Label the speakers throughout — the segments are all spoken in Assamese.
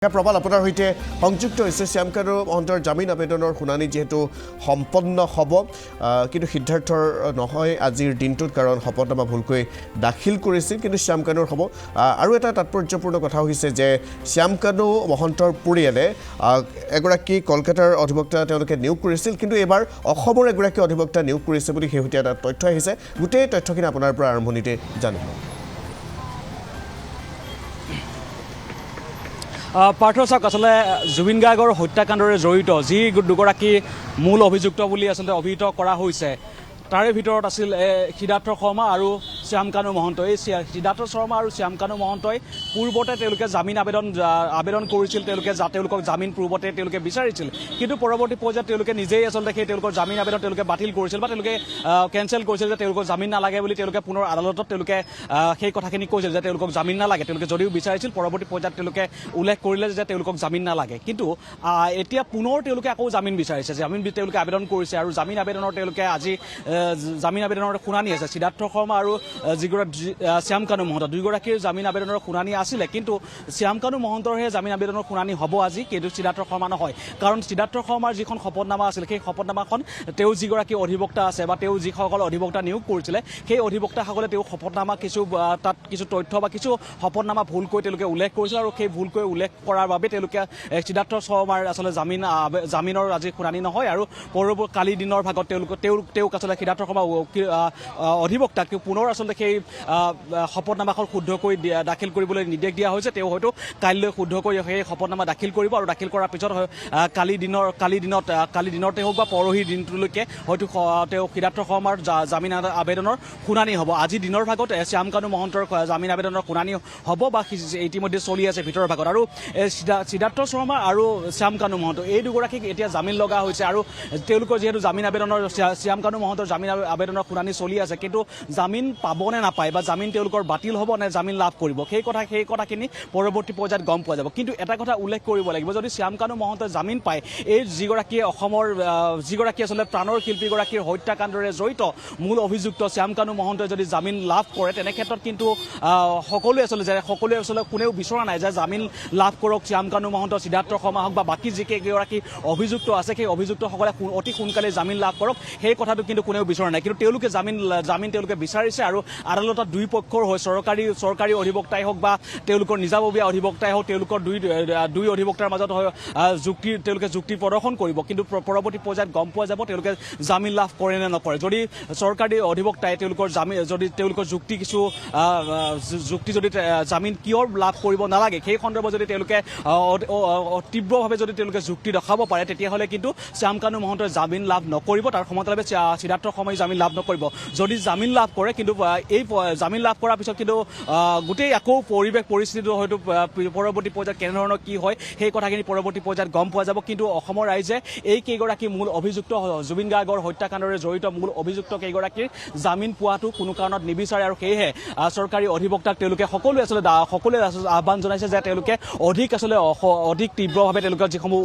Speaker 1: প্ৰবাল আপোনাৰ হৈতে সংযুক্ত হৈছে শ্যামকানু মহন্তৰ জামিন আবেদনৰ শুনানি যেহেতু সম্পন্ন হ'ব কিন্তু সিদ্ধাৰ্থৰ নহয় আজিৰ দিনটোত কাৰণ শপতনামা ভুলকৈ দাখিল কৰিছিল কিন্তু শ্যামকানুৰ হ'ব আৰু এটা তাৎপৰ্যপূৰ্ণ কথা হৈছে যে শ্যামকানু মহন্তৰ পৰিয়ালে এগৰাকী কলকাতাৰ অধিবক্তা তেওঁলোকে নিয়োগ কৰিছিল কিন্তু এবাৰ অসমৰ এগৰাকী অধিবক্তা নিয়োগ কৰিছে বুলি শেহতীয়া এটা তথ্য আহিছে গোটেই তথ্যখিনি আপোনাৰ পৰা আৰম্ভণিতে জানিব
Speaker 2: পাৰ্থ চাওক আচলতে জুবিন গাৰ্গৰ হত্যাকাণ্ডৰে জড়িত যি দুগৰাকী মূল অভিযুক্ত বুলি আচলতে অভিহিত কৰা হৈছে তাৰে ভিতৰত আছিল সিদ্ধাৰ্থ শৰ্মা আৰু শ্যামকানু মহন্ত এই সিদ্ধাৰ্থ শৰ্মা আৰু শ্যামকানু মহন্তই পূৰ্বতে তেওঁলোকে জামিন আবেদন কৰিছিল তেওঁলোকক জামিন পূৰ্বতে তেওঁলোকে বিচাৰিছিল কিন্তু পৰৱৰ্তী পৰ্যায়ত তেওঁলোকে নিজেই আচলতে সেই তেওঁলোকৰ জামিন আবেদন তেওঁলোকে বাতিল কৰিছিল বা তেওঁলোকে কেঞ্চেল কৰিছিল যে তেওঁলোকৰ জামিন নালাগে বুলি তেওঁলোকে পুনৰ আদালতত তেওঁলোকে সেই কথাখিনি কৈছিল যে তেওঁলোকক জামিন নালাগে তেওঁলোকে যদিও বিচাৰিছিল পৰৱৰ্তী পৰ্যায়ত তেওঁলোকে উল্লেখ কৰিলে যে তেওঁলোকক জামিন নালাগে কিন্তু এতিয়া পুনৰ তেওঁলোকে আকৌ জামিন বিচাৰিছে জামিন তেওঁলোকে আবেদন কৰিছে আৰু জামিন আবেদনৰ তেওঁলোকে আজি জামিন আবেদনৰ শুনানি আছে সিদ্ধাৰ্থ শৰ্মা আৰু যিগৰাকী শ্যামকানু মহন্ত দুয়োগৰাকীৰ জামিন আবেদনৰ শুনানি আছিলে কিন্তু শ্যামকানু মহন্তৰহে জামিন আবেদনৰ শুনানি হ'ব আজি কিন্তু সিদ্ধাৰ্থ শৰ্মা নহয় কাৰণ সিদ্ধাৰ্থ শৰ্মাৰ যিখন শপতনামা আছিল সেই শপতনামাখন তেওঁ যিগৰাকী অধিবক্তা আছে বা তেওঁ যিসকল অধিবক্তা নিয়োগ কৰিছিলে সেই অধিবক্তাসকলে তেওঁ শপতনামা তাত কিছু তথ্য বা কিছু শপতনামা ভুলকৈ তেওঁলোকে উল্লেখ কৰিছিল আৰু সেই ভুলকৈ উল্লেখ কৰাৰ বাবে তেওঁলোকে সিদ্ধাৰ্থ শৰ্মাৰ আচলতে জামিনৰ আজি শুনানি নহয় আৰু পৰৱৰ্তী কালি দিনৰ ভাগত তেওঁক আচলতে সিদ্ধাৰ্থ শৰ্মা অধিবক্তাক পুনৰ আচলতে সেই শপতনামাখন শুদ্ধকৈ দাখিল কৰিবলৈ নিৰ্দেশ দিয়া হৈছে তেওঁ হয়তো কাইলৈ শুদ্ধকৈ সেই শপতনামা দাখিল কৰিব আৰু দাখিল কৰাৰ পিছত কালি দিনতে হওক বা পৰহি দিনটোলৈকে হয়তো তেওঁ সিদ্ধাৰ্থ শৰ্মাৰ জামিন আবেদনৰ শুনানি হ'ব আজি দিনৰ ভাগত শ্যামকানু মহন্তৰ জামিন আবেদনৰ শুনানি হ'ব বা ইতিমধ্যে চলি আছে ভিতৰৰ ভাগত আৰু সিদ্ধাৰ্থ শৰ্মা আৰু শ্যামকানু মহন্ত এই দুগৰাকীক এতিয়া জামিন লগা হৈছে আৰু তেওঁলোকৰ যিহেতু জামিন আবেদনৰ শ্যামকানু মহন্তৰ জামিন আবেদনৰ শুনানি চলি আছে কিন্তু জামিন পাব নে নাপায় বা জামিন তেওঁলোকৰ বাতিল হ'ব নে জামিন লাভ কৰিব সেই কথাখিনি পৰৱৰ্তী পৰ্যায়ত গম পোৱা যাব কিন্তু এটা কথা উল্লেখ কৰিব লাগিব যদি শ্যামকানু মহন্তই জামিন পায় এই যিগৰাকীয়ে অসমৰ যিগৰাকী আচলতে প্ৰাণৰ শিল্পীগৰাকীৰ হত্যাকাণ্ডৰে জড়িত মূল অভিযুক্ত শ্যামকানু মহন্তই যদি জামিন লাভ কৰে তেনে ক্ষেত্ৰত কিন্তু সকলোৱে আচলতে কোনেও বিচৰা নাই যে জামিন লাভ কৰক শ্যামকানু মহন্ত সিদ্ধাৰ্থ শৰ্মা হওক বা বাকী যিকেইগৰাকী অভিযুক্ত আছে সেই অভিযুক্তসকলে অতি সোনকালে জামিন লাভ কৰক সেই কথাটো কিন্তু কোনেও বিচৰা নাই কিন্তু তেওঁলোকে জামিন তেওঁলোকে বিচাৰিছে আৰু আদালতত দুই পক্ষৰ হৈ চৰকাৰী অধিবক্তাই হওক বা তেওঁলোকৰ নিজাববীয়া অধিবক্তাই হওক তেওঁলোকৰ দুই অধিবক্তাৰ মাজত তেওঁলোকে যুক্তি প্ৰদৰ্শন কৰিব কিন্তু পৰৱৰ্তী পৰ্যায়ত গম পোৱা যাব তেওঁলোকে জামিন লাভ কৰে নে নকৰে যদি চৰকাৰী অধিবক্তাই তেওঁলোকৰ যুক্তি যদি জামিন কিয় লাভ কৰিব নালাগে সেই সন্দৰ্ভত যদি তেওঁলোকে তীব্ৰভাৱে যদি তেওঁলোকে যুক্তি দেখাব পাৰে তেতিয়াহ'লে কিন্তু শ্যামকানু মহন্তই জামিন লাভ নকৰিব তাৰ সমান্তৰালভাৱে সিদ্ধাৰ্থ শৰ্মাই জামিন লাভ নকৰিব যদি জামিন লাভ কৰে কিন্তু এই জামিন লাভ কৰাৰ পিছত কিন্তু গোটেই আকৌ পৰিস্থিতিটো হয়তো পৰৱৰ্তী পৰ্যায়ত কেনেধৰণৰ কি হয় সেই কথাখিনি পৰৱৰ্তী পৰ্যায়ত গম পোৱা যাব কিন্তু অসমৰ ৰাইজে এই কেইগৰাকী মূল অভিযুক্ত জুবিন গাৰ্গৰ হত্যাকাণ্ডৰে জড়িত মূল অভিযুক্ত কেইগৰাকীৰ জামিন পোৱাটো কোনো কাৰণত নিবিচাৰে আৰু সেয়েহে চৰকাৰী অধিবক্তাক তেওঁলোকে সকলোৱে আহ্বান জনাইছে যে তেওঁলোকে অধিক তীব্ৰভাৱে তেওঁলোকৰ যিসমূহ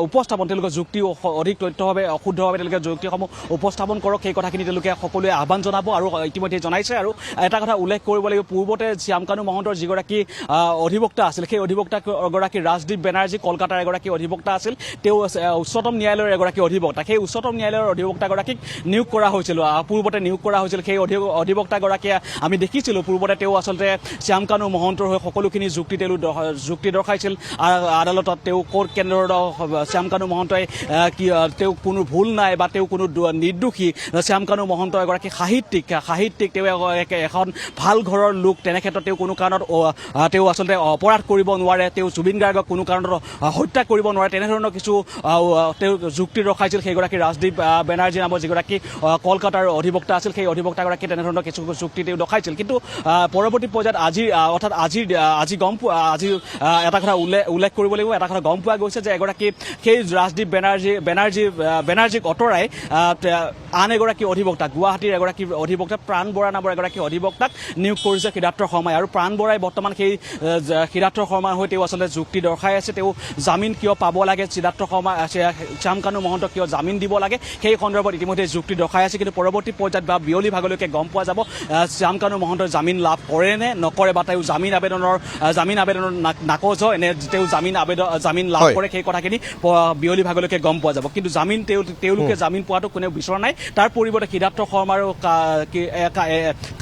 Speaker 2: উপস্থাপন তেওঁলোকৰ যুক্তি অধিক তথ্যভাৱে অশুদ্ধভাৱে তেওঁলোকে যুক্তিসমূহ উপস্থাপন কৰক সেই কথাখিনি তেওঁলোকে সকলোৱে আহ্বান জনাব আৰু ইতিমধ্যে জনাইছে আৰু এটা কথা উল্লেখ কৰিব লাগিব পূৰ্বতে শ্যামকানু মহন্তৰ যিগৰাকী অধিবক্তা আছিল সেই অধিবক্তাগৰাকী ৰাজদীপ বেনাৰ্জী কলকাতাৰ এগৰাকী অধিবক্তা আছিল তেওঁ উচ্চতম ন্যায়ালয়ৰ এগৰাকী অধিবক্তা সেই উচ্চতম ন্যায়ালয়ৰ অধিবক্তাগৰাকীক নিয়োগ কৰা হৈছিল পূৰ্বতে নিয়োগ কৰা হৈছিল সেই অধিবক্তাগৰাকীয়ে আমি দেখিছিলোঁ পূৰ্বতে তেওঁ আচলতে শ্যামকানু মহন্তৰ হৈ সকলোখিনি যুক্তি দৰ্শাইছিল আদালতত তেওঁ ক'ত কেনেদৰে শ্যামকানু মহন্তই তেওঁ কোনো ভুল নাই বা তেওঁ কোনো নিৰ্দোষী শ্যামকানু মহন্ত এগৰাকী সাহিত্যিক তেওঁ এখন ভাল ঘৰৰ লোক তেনে ক্ষেত্ৰত তেওঁ কোনো কাৰণত তেওঁ আচলতে অপৰাধ কৰিব নোৱাৰে তেওঁ জুবিন গাৰ্গক কোনো কাৰণত হত্যা কৰিব নোৱাৰে তেনেধৰণৰ কিছু তেওঁ যুক্তি ৰখাইছিল সেইগৰাকী ৰাজদীপ বেনাৰ্জী নামৰ যিগৰাকী কলকাতাৰ অধিবক্তা আছিল সেই অধিবক্তাগৰাকীয়ে তেনেধৰণৰ কিছু যুক্তি তেওঁ দৰ্শাইছিল কিন্তু পৰৱৰ্তী পৰ্যায়ত আজি এটা কথা উল্লেখ কৰিব লাগিব এটা কথা গম পোৱা গৈছে যে এগৰাকী সেই ৰাজদীপ বেনাৰ্জীক আঁতৰাই আন এগৰাকী অধিবক্তা গুৱাহাটীৰ এগৰাকী অধিবক্তা প্ৰাণ বৰা নামৰ এগৰাকী অধিবক্তাক নিয়োগ কৰিছে সিদ্ধাৰ্থ শৰ্মাই আৰু প্ৰাণ বৰাই বৰ্তমান সেই সিদ্ধাৰ্থ শৰ্মাৰ হৈ তেওঁ আচলতে যুক্তি দৰ্শাই আছে তেওঁ জামিন কিয় পাব লাগে সিদ্ধাৰ্থ শৰ্মা শ্যামকানু মহন্তক কিয় জামিন দিব লাগে সেই সন্দৰ্ভত ইতিমধ্যে যুক্তি দৰ্শাই আছে কিন্তু পৰৱৰ্তী পৰ্যায়ত বা বিয়লি ভাগলৈকে গম পোৱা যাব শ্যামকানু মহন্তৰ জামিন লাভ কৰে নে নকৰে বা তেওঁ জামিন আবেদনৰ নাকচ হয় নে তেওঁ জামিন লাভ কৰে সেই কথাখিনি বিয়লি ভাগলৈকে গম পোৱা যাব কিন্তু তেওঁলোকে জামিন পোৱাটো কোনেও বিচৰা নাই তাৰ পৰিৱৰ্তে সিদ্ধাৰ্থ শৰ্মাৰো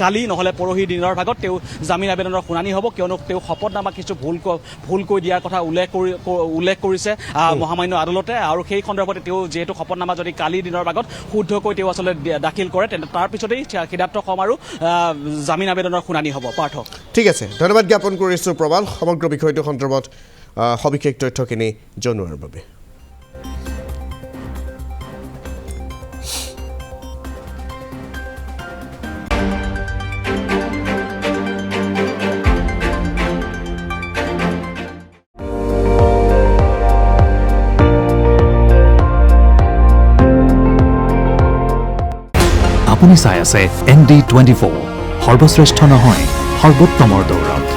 Speaker 2: কালি নহ'লে পৰহি দিনৰ ভাগত তেওঁ জামিন আবেদনৰ শুনানি হ'ব কিয়নো তেওঁ শপতনামা কিছু ভুলকৈ দিয়াৰ কথা উল্লেখ কৰিছে মহামান্য আদালতে আৰু সেই সন্দৰ্ভতে তেওঁ যিহেতু শপতনামা যদি কালিৰ দিনৰ ভাগত শুদ্ধকৈ তেওঁ আচলতে দাখিল কৰে তেন্তে তাৰ পিছতেই সিদ্ধাৰ্থ শৰ্মাৰো জামিন আবেদনৰ শুনানি হ'ব পাৰ্থ
Speaker 1: ঠিক আছে ধন্যবাদ জ্ঞাপন কৰিছোঁ প্ৰবাল সমগ্ৰ বিষয়টো সন্দৰ্ভত সবিশেষ তথ্যখিনি জনোৱাৰ বাবে
Speaker 3: আপুনি চাই আছে ND24 সৰ্বশ্ৰেষ্ঠ নহয় সৰ্বোত্তমৰ দৌৰত